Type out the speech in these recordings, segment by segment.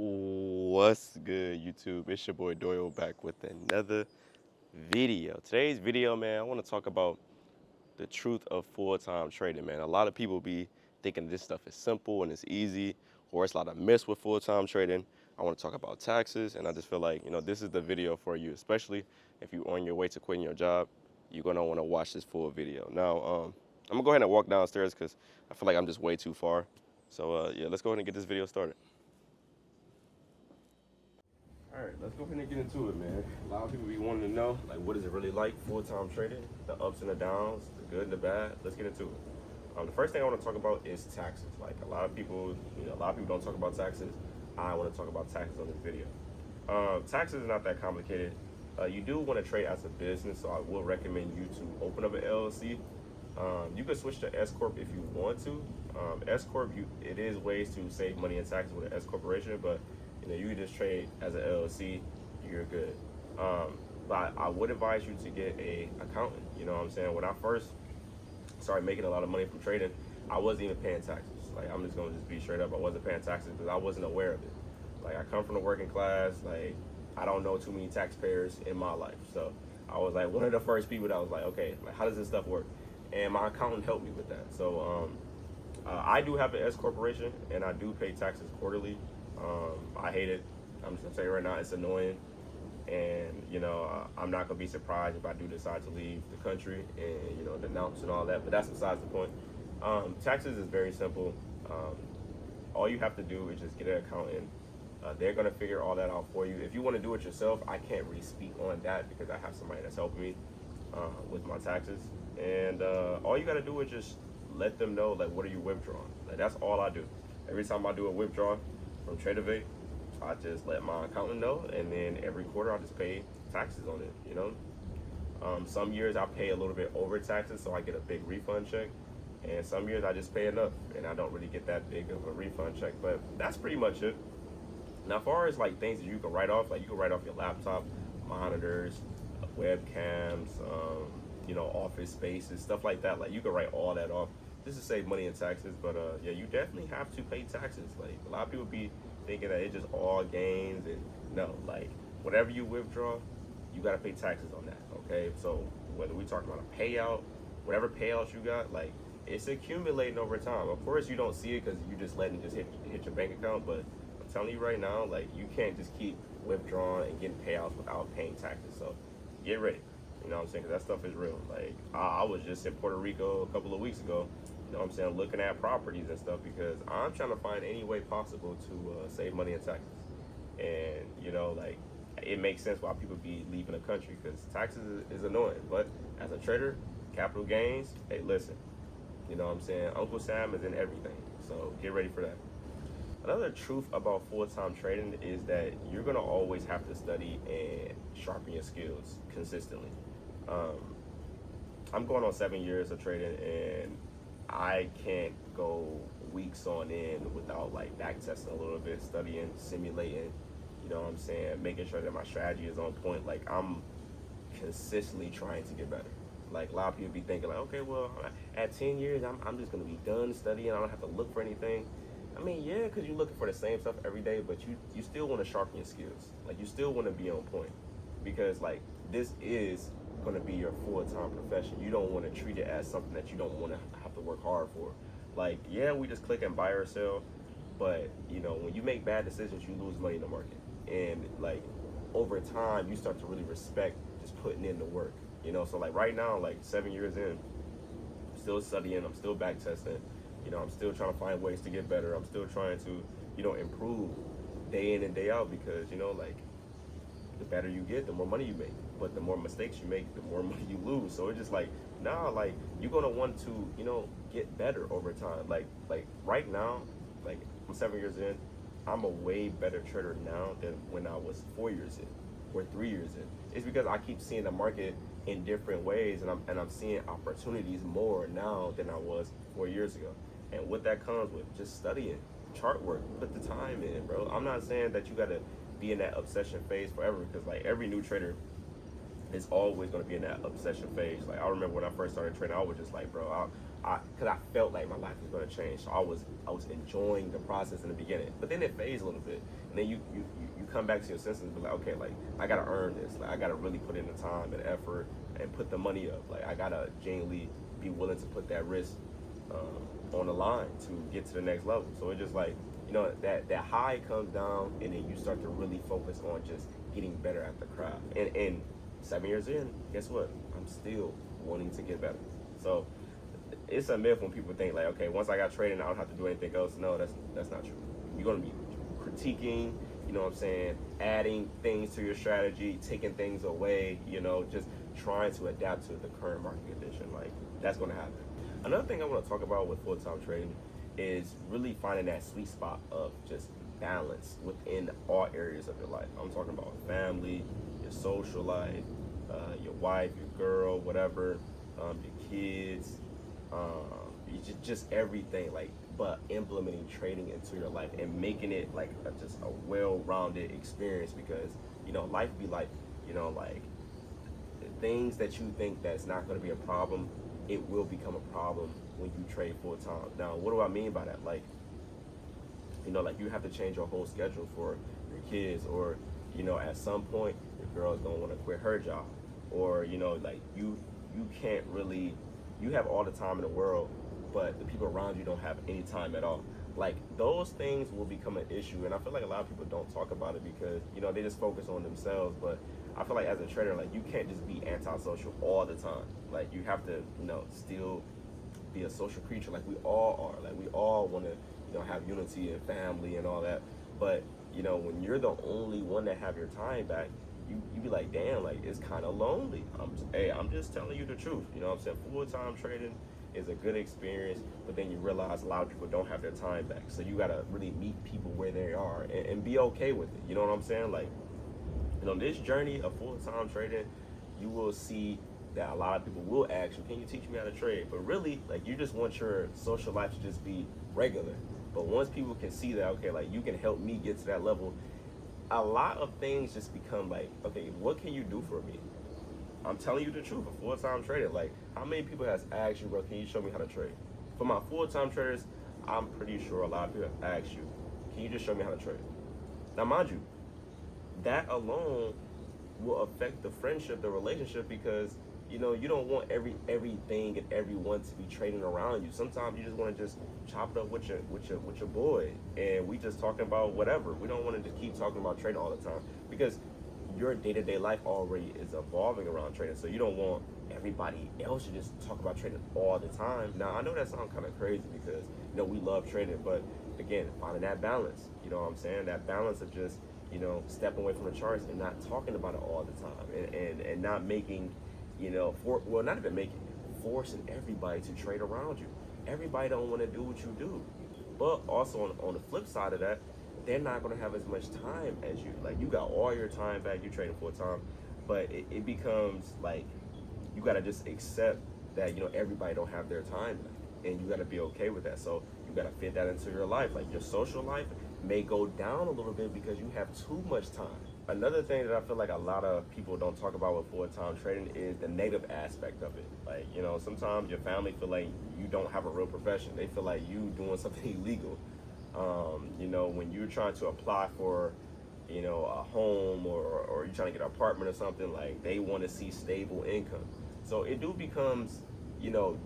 What's good, YouTube? It's your boy Doyle back with another video. Today's video, man, I want to talk about the truth of full-time trading, man. A lot of people be thinking this stuff is simple and it's easy, or it's a lot of myths with full-time trading. I want to talk about taxes, and I just feel like, this is the video for you, especially if you're on your way to quitting your job. You're going to want to watch this full video. Now, I'm going to go ahead and walk downstairs because I feel like I'm just way too far. So, yeah, let's go ahead and get this video started. All right, let's go ahead and get into it, man. A lot of people be wanting to know, like, what is it really like, full-time trading, the ups and the downs, the good and the bad. Let's get into it. The first thing I want to talk about is taxes. Like, a lot of people don't talk about taxes. I want to talk about taxes on this video. Taxes is not that complicated. You do want to trade as a business, so I will recommend you to open up an LLC. You can switch to S corp if you want to. S corp, it is ways to save money in taxes with an S corporation, but you can just trade as an LLC, you're good. But I would advise you to get a accountant. You know what I'm saying? When I first started making a lot of money from trading, I wasn't even paying taxes. Like, I'm just gonna be straight up. I wasn't paying taxes because I wasn't aware of it. Like, I come from the working class. Like, I don't know too many taxpayers in my life. So I was like one of the first people that was like, okay, like, how does this stuff work? And my accountant helped me with that. So I do have an S corporation, and I do pay taxes quarterly. I hate it. I'm just gonna tell you right now, it's annoying, and I'm not gonna be surprised if I do decide to leave the country and denounce and all that. But that's besides the point. Taxes is very simple. All you have to do is just get an accountant. They're gonna figure all that out for you. If you want to do it yourself, I can't really speak on that because I have somebody that's helping me with my taxes. And all you gotta do is just let them know, like, what are you withdrawing. Like, that's all I do. Every time I do a withdrawal from Tradeovate, I just let my accountant know, and then every quarter I just pay taxes on it. Some years I pay a little bit over taxes, so I get a big refund check, and some years I just pay enough and I don't really get that big of a refund check. But that's pretty much it. Now, as far as like things that you can write off, like you can write off your laptop, monitors, webcams, office spaces, stuff like that. Like, you can write all that off just to save money in taxes. But yeah, you definitely have to pay taxes. Like, a lot of people be thinking that it's just all gains, and no, like, whatever you withdraw, you got to pay taxes on that. Okay, so whether we talk about a payout, whatever payouts you got, like, it's accumulating over time. Of course, you don't see it because you just letting it just hit your bank account. But I'm telling you right now, like, you can't just keep withdrawing and getting payouts without paying taxes. So get ready. You know what I'm saying? Because that stuff is real. Like, I was just in Puerto Rico a couple of weeks ago, looking at properties and stuff because I'm trying to find any way possible to save money in taxes. And, like, it makes sense why people be leaving the country because taxes is annoying. But as a trader, capital gains, hey, listen, Uncle Sam is in everything. So get ready for that. Another truth about full-time trading is that you're going to always have to study and sharpen your skills consistently. I'm going on 7 years of trading, and I can't go weeks on end without like back testing a little bit, studying, simulating, making sure that my strategy is on point. Like, I'm consistently trying to get better. Like, a lot of people be thinking like, okay, well, at 10 years, I'm just going to be done studying. I don't have to look for anything. I mean, yeah, because you're looking for the same stuff every day, but you still want to sharpen your skills. Like, you still want to be on point because, like, this is going to be your full-time profession. You don't want to treat it as something that you don't want to have to work hard for. Like, yeah, we just click and buy or sell, but, when you make bad decisions, you lose money in the market. And, like, over time, you start to really respect just putting in the work. So, like, right now, like, 7 years in, I'm still studying, I'm still back testing. I'm still trying to find ways to get better. I'm still trying to, improve day in and day out because, like, the better you get, the more money you make. But the more mistakes you make, the more money you lose. So it's just like, nah, like, you're going to want to, get better over time. Like right now, like, I'm 7 years in, I'm a way better trader now than when I was 4 years in or 3 years in. It's because I keep seeing the market in different ways, and I'm seeing opportunities more now than I was 4 years ago. And what that comes with, just studying, chart work, put the time in, bro. I'm not saying that you got to be in that obsession phase forever because, like, every new trader it's always going to be in that obsession phase. Like, I remember when I first started trading, I was just like, bro, because I felt like my life was going to change. So I was enjoying the process in the beginning, but then it fades a little bit, and then you come back to your senses and be like, okay, like I got to earn this. Like I got to really put in the time and effort and put the money up. Like I got to genuinely be willing to put that risk on the line to get to the next level. So it's just like, that high comes down, and then you start to really focus on just getting better at the craft. And 7 years in, guess what? I'm still wanting to get better. So it's a myth when people think like, okay, once I got trading, I don't have to do anything else. No, that's not true. You're gonna be critiquing, adding things to your strategy, taking things away, just trying to adapt to the current market condition. Like that's gonna happen. Another thing I want to talk about with full-time trading is really finding that sweet spot of just balance within all areas of your life. I'm talking about family, your social life, your wife, your girl, whatever, your kids, just everything. Like, but implementing trading into your life and making it like just a well-rounded experience, because life be life. Like things that you think that's not going to be a problem, it will become a problem when you trade full time. Now, what do I mean by that? Like, like you have to change your whole schedule for your kids, or, at some point your girl's gonna want to quit her job, or, like you can't really, you have all the time in the world, but the people around you don't have any time at all. Like those things will become an issue, and I feel like a lot of people don't talk about it because, they just focus on themselves. But I feel like as a trader, like you can't just be antisocial all the time. Like you have to, still be a social creature, like we all are. Like we all want to, have unity and family and all that. But when you're the only one that have your time back, you be like, damn, like it's kind of lonely. I'm just telling you the truth. You know what I'm saying? Full-time trading is a good experience, but then you realize a lot of people don't have their time back. So you gotta really meet people where they are and be okay with it. You know what I'm saying? Like, this journey of full-time trading, you will see that a lot of people will ask you, can you teach me how to trade? But really, like, you just want your social life to just be regular. But once people can see that, okay, like you can help me get to that level, a lot of things just become like, okay, what can you do for me? I'm telling you the truth. A full-time trader, like, how many people has asked you, bro, can you show me how to trade? For my full-time traders, I'm pretty sure a lot of people have asked you, can you just show me how to trade? Now, mind you, that alone will affect the friendship, the relationship, because you don't want everything and everyone to be trading around you. Sometimes you just want to just chop it up with your boy, and we just talking about whatever. We don't want to just keep talking about trading all the time, because your day-to-day life already is evolving around trading. So you don't want everybody else to just talk about trading all the time. Now, I know that sounds kind of crazy because we love trading, but again, finding that balance. You know what I'm saying? That balance of just stepping away from the charts and not talking about it all the time, and not making not even making, forcing everybody to trade around you. Everybody don't want to do what you do, but also on the flip side of that, they're not going to have as much time as you. Like, you got all your time back, you trading full time, but it becomes like you got to just accept that everybody don't have their time back, and you got to be okay with that. So you got to fit that into your life. Like, your social life may go down a little bit because you have too much time. Another thing that I feel like a lot of people don't talk about with full-time trading is the negative aspect of it. Like, sometimes your family feel like you don't have a real profession. They feel like you doing something illegal. When you're trying to apply for, a home, or you're trying to get an apartment or something, like they want to see stable income. So it becomes,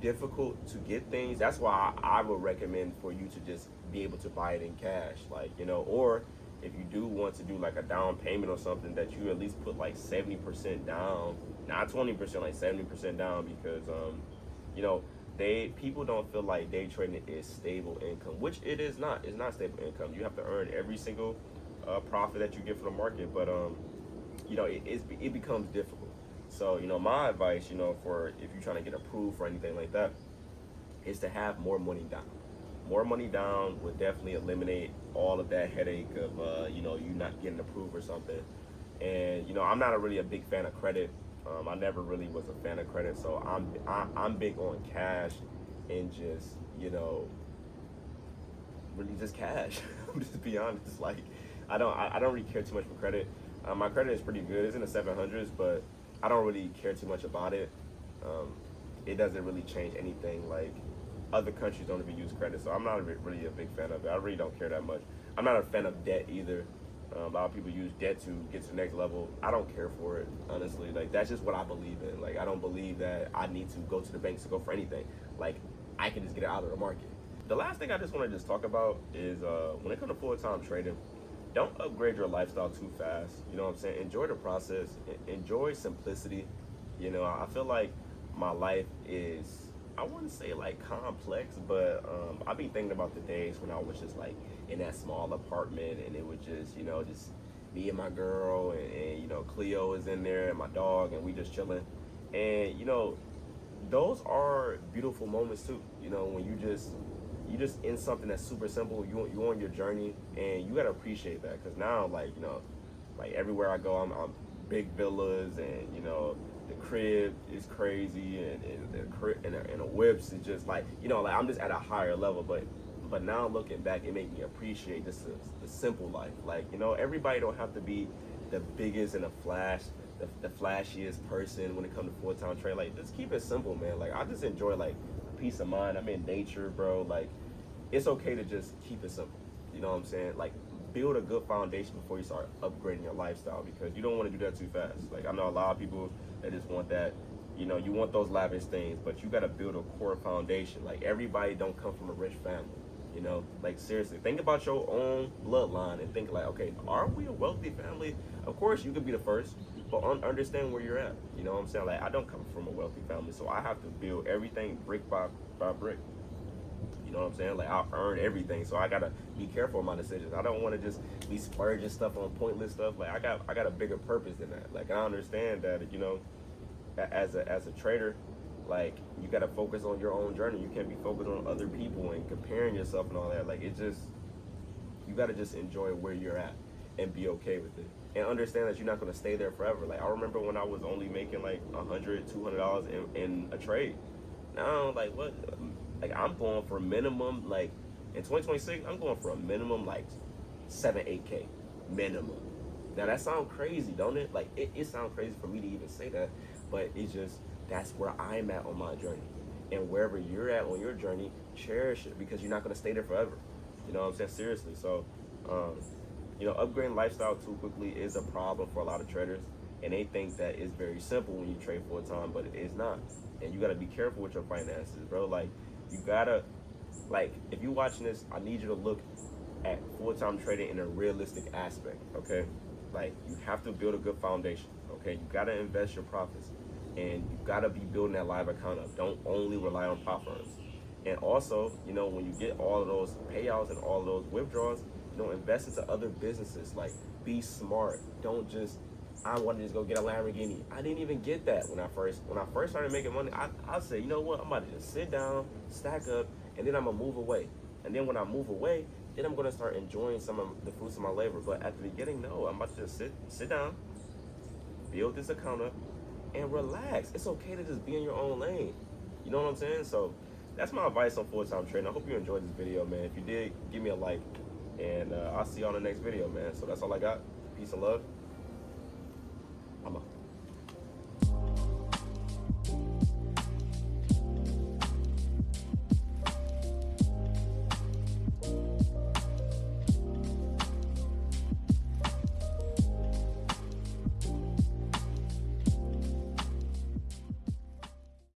difficult to get things. That's why I would recommend for you to just be able to buy it in cash, like, or if you do want to do like a down payment or something, that you at least put like 70% down, not 20%, like 70% down, because people don't feel like day trading is stable income, which it is not. It's not stable income. You have to earn every single profit that you get from the market, but it becomes difficult. So my advice, for if you're trying to get approved for anything like that, is to have more money down. More money down would definitely eliminate all of that headache of you not getting approved or something. And I'm not really a big fan of credit. I never really was a fan of credit, so I'm big on cash, and just really just cash. I'm just be honest. Like, I don't really care too much for credit. My credit is pretty good. It's in the 700s, but I don't really care too much about it. It doesn't really change anything. Like, other countries don't even use credit, so I'm not really a big fan of it. I really don't care that much. I'm not a fan of debt either. A lot of people use debt to get to the next level. I don't care for it, honestly. Like, that's just what I believe in. Like, I don't believe that I need to go to the banks to go for anything. Like, I can just get it out of the market. The last thing I just want to just talk about is when it comes to full-time trading, don't upgrade your lifestyle too fast. You know what I'm saying? Enjoy the process. Enjoy simplicity. You know, I feel like my life is, I wouldn't say like complex, but I be thinking about the days when I was just like in that small apartment and it was just, you know, just me and my girl and you know, Cleo is in there and my dog and we just chilling. And, you know, those are beautiful moments too. You know, when you just in something that's super simple, you on your journey and you gotta appreciate that. Cause now, like, you know, like everywhere I go, I'm big villas and, you know, the crib is crazy and the whips is just like, you know, like I'm just at a higher level. But now looking back, it made me appreciate just the simple life. Like, you know, everybody don't have to be the biggest and the flashiest person when it comes to full-time trade. Like, just keep it simple, man. Like, I just enjoy like peace of mind. I'm in nature, bro. Like, it's okay to just keep it simple. You know what I'm saying? Like, build a good foundation before you start upgrading your lifestyle, because you don't want to do that too fast. Like, I know a lot of people that just want that, you know, you want those lavish things, but you got to build a core foundation. Like, everybody don't come from a rich family, you know? Like, seriously, think about your own bloodline and think like, okay, are we a wealthy family? Of course, you could be the first, but understand where you're at. You know what I'm saying? Like, I don't come from a wealthy family, so I have to build everything brick by brick. You know what I'm saying? Like, I'll earn everything, so I gotta be careful with my decisions. I don't want to just be splurging stuff on pointless stuff. Like, I got a bigger purpose than that. Like, I understand that, you know, as a trader, like, you gotta focus on your own journey. You can't be focused on other people and comparing yourself and all that. Like, it just, you gotta just enjoy where you're at and be okay with it, and understand that you're not gonna stay there forever. Like, I remember when I was only making like $100-$200 in a trade. Now, like, what? Like, I'm going for a minimum, like, in 2026, I'm going for a minimum, like, 7-8K minimum. Now, that sounds crazy, don't it? Like, it sounds crazy for me to even say that, but it's just, that's where I'm at on my journey. And wherever you're at on your journey, cherish it, because you're not going to stay there forever. You know what I'm saying? Seriously. So, you know, upgrading lifestyle too quickly is a problem for a lot of traders. And they think that it's very simple when you trade full time, but it is not. And you got to be careful with your finances, bro. Like, you gotta, like, if you're watching this, I need you to look at full-time trading in a realistic aspect, okay? Like, you have to build a good foundation, okay? You gotta invest your profits, and you gotta be building that live account up. Don't only rely on prop firms. And also, you know, when you get all of those payouts and all of those withdrawals, you know, invest into other businesses. Like, be smart. Don't just, I want to just go get a Lamborghini. I didn't even get that when I first started making money. I said, you know what? I'm about to just sit down, stack up, and then I'm gonna move away. And then when I move away, then I'm gonna start enjoying some of the fruits of my labor. But at the beginning, no, I'm about to just sit down, build this account up, and relax. It's okay to just be in your own lane. You know what I'm saying? So that's my advice on full-time trading. I hope you enjoyed this video, man. If you did, give me a like, and I'll see you on the next video, man. So that's all I got. Peace and love.